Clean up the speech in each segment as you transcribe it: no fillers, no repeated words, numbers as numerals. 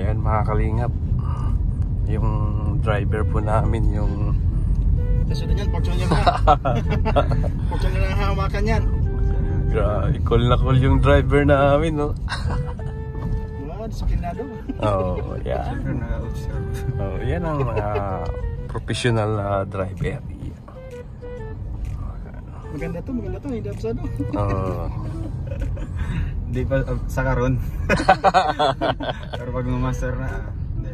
Ayan mga kalingap, yung driver po namin yung kasunod yan, portion yan na. Portion na hawakan yan. cool na cool yung driver namin, no? Wow, disiplinado. Oh, yan. Oh, yan ang mga professional na driver. Maganda to, hindi absado. Hindi pa sa karon. Pero pag master na, hindi.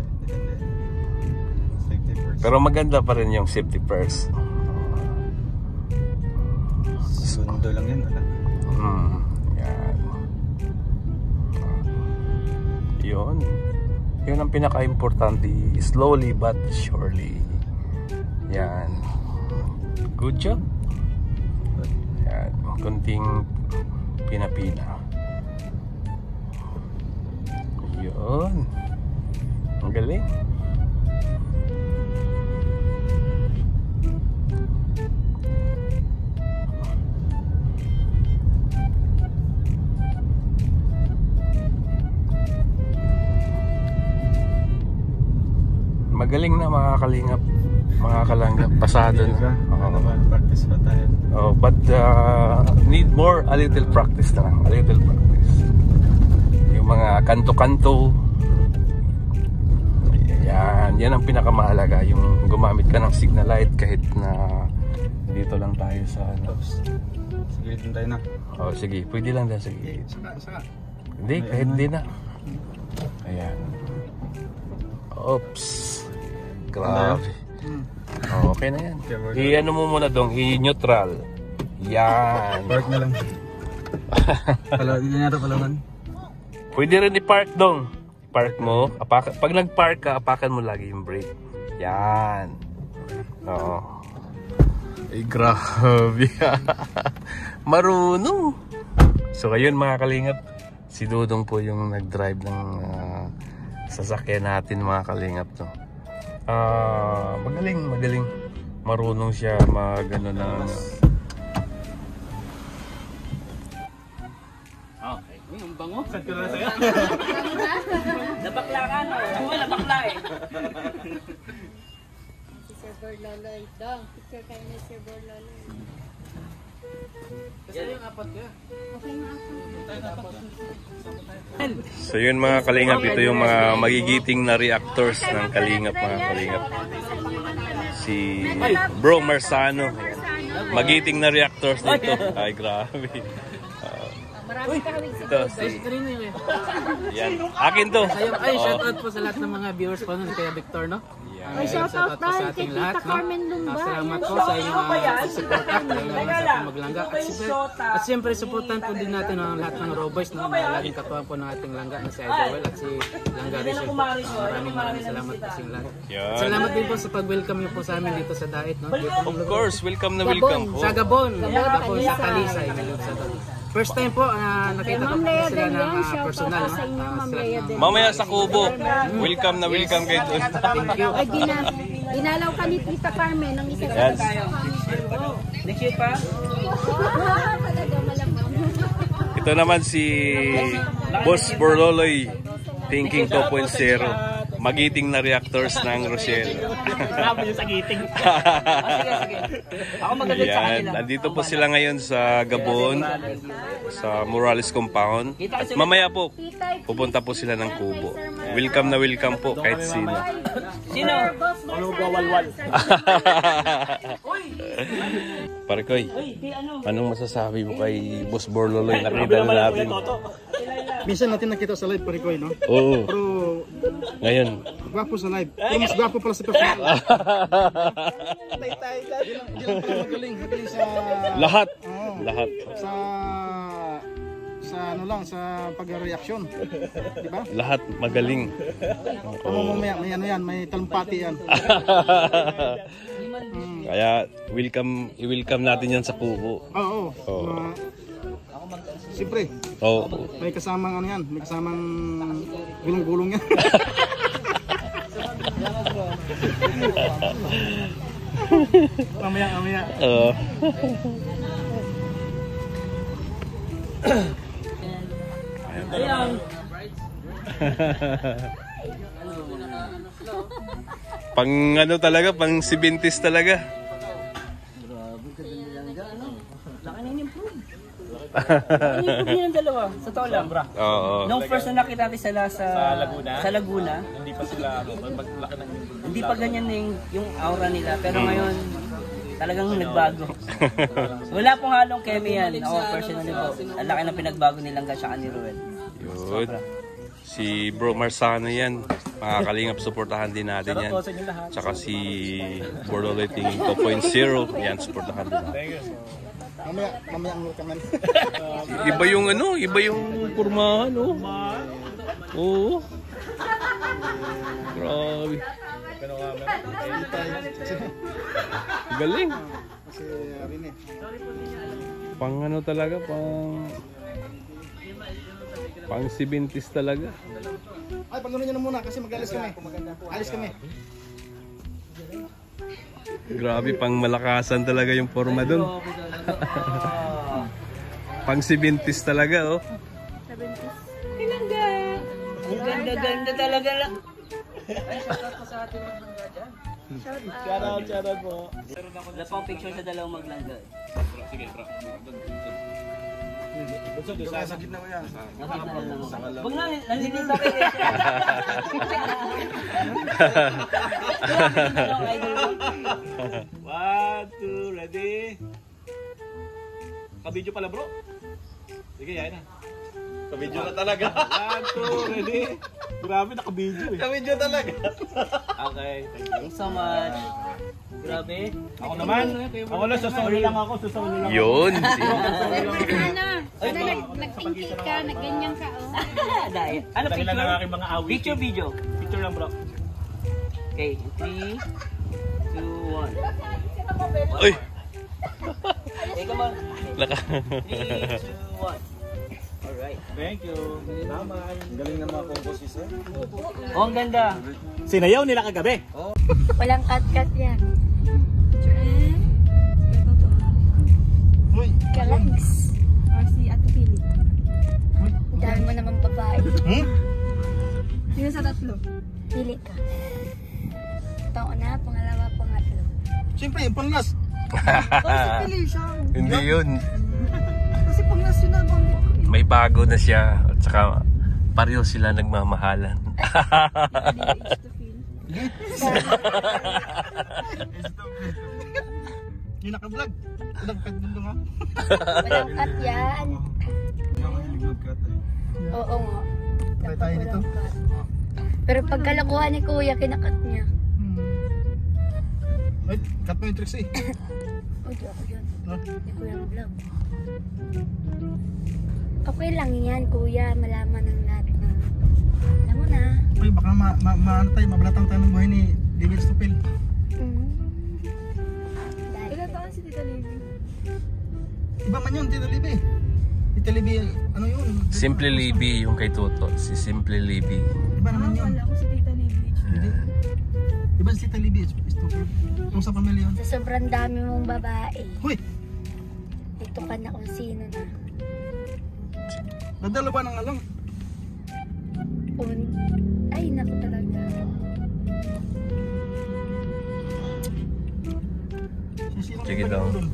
Safety first. Pero maganda pa rin yung safety first. Sundo lang yan, wala. Yan. Yun. Yun ang pinaka-importante. Slowly but surely. Yan. Good job. Yan. Kunting pinapina. Yun. Ang galing. Magaling na mga kalingap, mga kalanggap, pasado na. Practice pa tayo. Oh, but need more, a little practice na lang, a little practice. Yung mga kanto-kanto, yan ang pinakamahalaga, yung gumamit ka ng signal light kahit na dito lang tayo sa ano. Sige, dito tayo na. Oh, sige, pwede lang din, sige. Saka. Hindi, kahit di na. Ayan. Oops. Grabe. Oh, okay na yan. I-ano mo muna dong, i-neutral. Yan. Park na lang. Hindi na ito palaman. Pwede rin i-park dong. I-park mo. Pag nag-park ka, apakan mo lagi yung brake. Yan. Oo. Ay, grabe. Marunong. So, ayun mga kalingap. Si Dudong po yung nag-drive ng sasakyan natin mga kalingap to. Magaling. Marunong siya mag-ano na. Okay. Ang bango. Saan ka na sa'yo? Nabakla ka no? Nabakla eh. Si Sir Borloloy. Dong, picture kayo ni Sir Borloloy. Kasi yung apat ka. Okay na ako. So yun mga kalingap, ito yung mga magigiting na reactors ng kalingap mga kalingap. Si Bro Marsano. Magiting na reactors dito. Ay grabe. Maraming kahawig si Ito si Kanino yun? yan. Akin to. Ay, shoutout po sa lahat ng mga viewers po nun kay Victor, no? Ay, shoutout po sa dahil kay ating Tita lahat, no? Carmen Lumba. Salamat po sa inyong pag-support at sa maglangga. At siyempre, supportan po din natin ang lahat ng Raw Boys, no? Na laging katuwang po ng ating langga na si Idol at si Langga Rizal. Maraming salamat po sa inyong lahat. At salamat din po sa pag-welcome niyo po sa amin dito sa Daet, no? Of course, welcome na welcome po. Sa Gabon, sa Talisay. First time po, nakita ko po sila ng personal, no? Mamaya sa Kubo. Welcome na welcome kayo doon. Thank you. Ay, dinalaw ka ni Tita Carmen ng isa sa Yes. Next year pa? Talaga malamang. Ito naman si Boss Borloloy, Thinking 2.0. Magiting na reactors ng Rochelle. Grabe yung sa giting. Sige. Ako magalit sa Yan, kanila. nandito po sila ngayon sa Gabon, sa Morales Compound. At mamaya po, pupunta po sila ng Kubo. Welcome na welcome po kahit sino. Sino? Ano bawalwal? Parikoy, anong masasabi mo kay Boss Borloloy? Nakita na natin. Minsan natin nakita sa live, Parikoy, no? Oo, Pero ngayon. gwapo sa live. Pero mas gwapo pala sa personal. Magaling sa... Lahat. Oo. Lahat. Sa ano lang, sa pag-reaction. Di ba? Lahat magaling. Mamaya, may ano yan, may talumpati yan. Kaya i-welcome natin yan sa Kubo. Oo. Oo. Siyempre, Oh. may kasamang ano yan, may kasamang gulong-gulong yan. Mamaya. Ayan. Pang ano talaga, pang 70s talaga. Laki na in-improve. In-improve nilang dalawa. Sa totoo lang. Oo. Nung first na nakita natin sila sa Laguna, Hindi pa sila maglaki ng hindi pa ganyan na yung aura nila. Pero ngayon, talagang nagbago. Wala pong halong kemi yan. Ako personally po, ang laki na pinagbago nilang Gasha ni Ruel. Yun. Si Bro Marsano yan. Mga kalingap, supportahan din natin yan. Tsaka si Bordoleting 2.0. Yan, supportahan din natin. Mamaya ang kaman. Iba yung ano, iba yung kurmahan, oh. Oo. Grabe. Galing. Pang ano talaga, pang 70s talaga. Ay, pagano nyo na muna kasi mag-alis kami. Alis kami. Grabe, pang malakasan talaga yung forma dun. Pang 70s talaga, oh. 70s. Ang ganda-ganda talaga lang. Shout out po. Wala pang picture sa dalawang maglangga. Sige, bro. Sa gitna mo yan. Huwag na, nalilito kayo. One, two, ready? Kabidyo pala, bro. Sige, yan na. Kabidyo na talaga. One, two, ready? Grabe, nakabidyo eh. Kabidyo talaga. Okay, thank you. Thanks so much. Grabe. Ako naman. Ako lang, susuli lang ako. Susuli lang. Yun. Nagtingkit ka, nagganyan ka. Dahil. Ano Dahil lang ang picture? aking mga awit. Picture video. Picture lang, bro. Okay, 3, 2, 1. Uy! Okay, come on. 3, 2, 1. Alright. Thank you. Salamat. Galing na mga composition. Oh, ang ganda. Sinayaw nila kagabi. Walang cut-cut yan. Uy. Kalags. Or si Ate Pili. Ang dami mo naman babae. Sino sa tatlo? Pili ka. Ito na, pangalawa, pangatlo. Siyempre, yung panglas. Si Pili siya. Hindi yun. Kasi panglas yun na bang May bago na siya. At saka pareho sila nagmamahalan. Yung naka-vlog. Nagpagdundo nga. walang cut yan. Oo nga. Try tayo dito. Walang cut. Pero pagkalakuhan ni Kuya, kinakat niya. Wait, cut mo yung tricks eh. Uy, di ako yun. Hindi ko yung vlog. Okay lang yan, Kuya. Malaman ng lahat na. Alam mo na. Uy, baka ano tayo, mabalatang tayo ng buhay ni David Stupil. Ilan taon si Tita Libby? Iba man yun, Tita Libby. Tita Libby, ano yun? Simple Libby yung kay Toto. Si Simple Libby. Iba naman yun. Wala ko si Tita Libby. Hindi. Iba si Tita Libby, Stupil. Kung sa pamilya yun. Sa sobrang dami mong babae, Uy, dito ka na kung sino na. nadala ba ng alang? Ay, naku talaga. Sige daw. Nakaipon.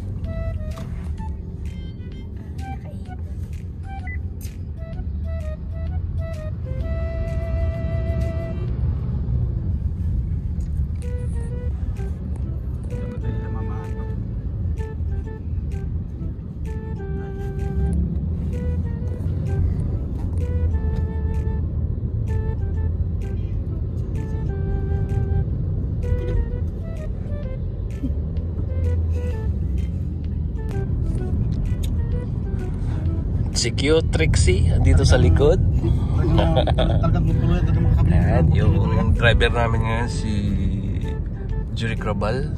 Si Cute Trixie, andito sa likod. Talagang gupulo yan, talagang makakabili. Ayan, yung driver namin ngayon si Jury Crabal.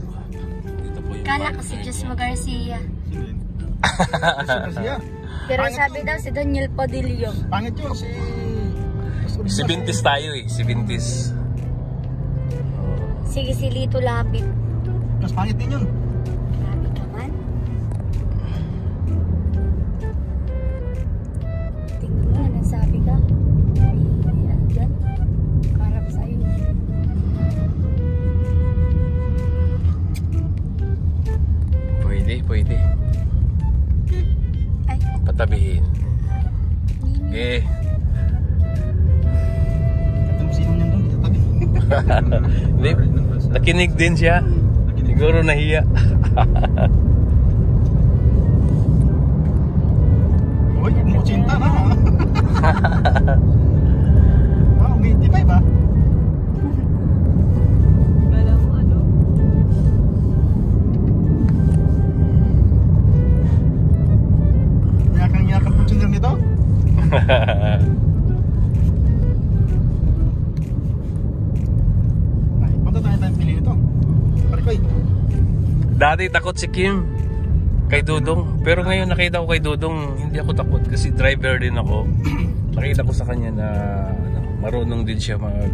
Dito po yung Kala ko si Josma Garcia. Siya. Pero sabi daw si Daniel Padillo. Pangit yun, si 70s tayo eh, 70s. Sige si Lito Lapid. mas pangit din yun. Grabe ka man. Tingnan mo, anong sabi ka? May ano dyan? Karap Hindi, nakinig din siya. Siguro nahiya. Uy, mo cinta na. Ah, umitipay ba? Yakang-yakang po cendil nito. Ay, punta tayo pili nito. Parikoy. Dati takot si Kim kay Dudong. Pero ngayon nakita ko kay Dudong, hindi ako takot kasi driver din ako. Nakita ko sa kanya na marunong din siya mag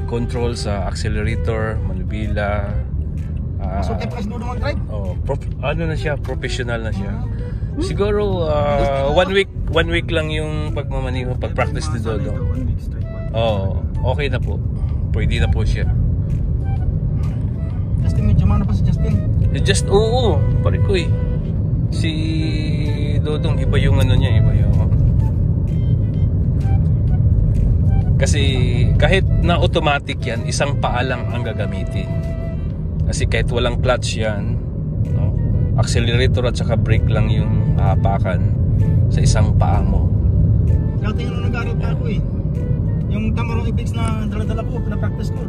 control sa accelerator, manubila. So, kaya pa kasi Dudong mag-drive? Oh, ano na siya, professional na siya. Siguro 1 week lang yung pag-practice ni Dudong. Oh, okay na po. Pwede na po siya. Justin, medyo mana pa si Justin. Oo, pare ko eh. Si Dodong, iba yung ano niya, iba yung... Kasi kahit na automatic yan, isang paa lang ang gagamitin. Kasi kahit walang clutch yan, no? Accelerator at saka brake lang yung hahapakan sa isang paa mo. Dati yung nag-aaral pa ako eh. Yung Tamarong Apex na dala-dala ko, pinapractice ko.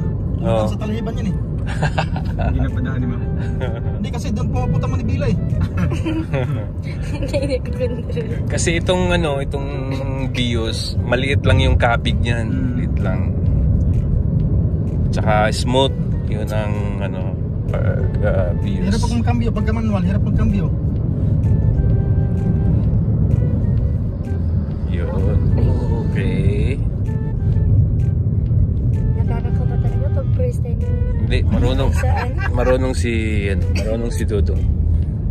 Sa Talhiban yan eh. Hindi na padaan ni ma'am. Hindi kasi doon pumapunta Manibila eh. Kasi itong Vios, maliit lang yung kabig niyan, maliit lang. Tsaka smooth, yun ang Vios. Hirap pag magkambyo, pagka manual, hirap magkambyo. Yun, okay. Nakakakaba talaga pag first time. Hindi, marunong si Dudong.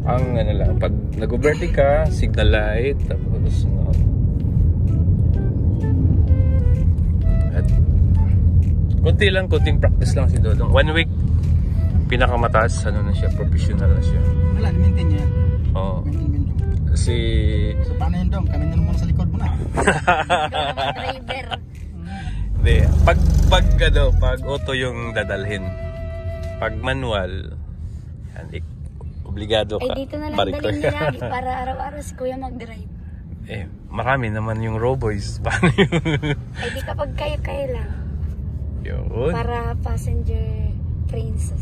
Ang lang, pag nag-overtake ka, signal light, tapos at konting practice lang si Dudong. 1 week, pinakamataas, na siya, professional na siya. Wala, maintain niya yan. Oo. Maintain. Kasi... So, paano yun, Dong? Kami na muna sa likod mo na. Driver. Hindi, pag auto yung dadalhin. Pag manual, yan, obligado ka. Ay, dito na lang dalhin niya lagi para araw-araw si Kuya mag-drive. Marami naman yung Roboys. Paano yun? Ay, di kapag kayo lang. Yun. Para passenger trains.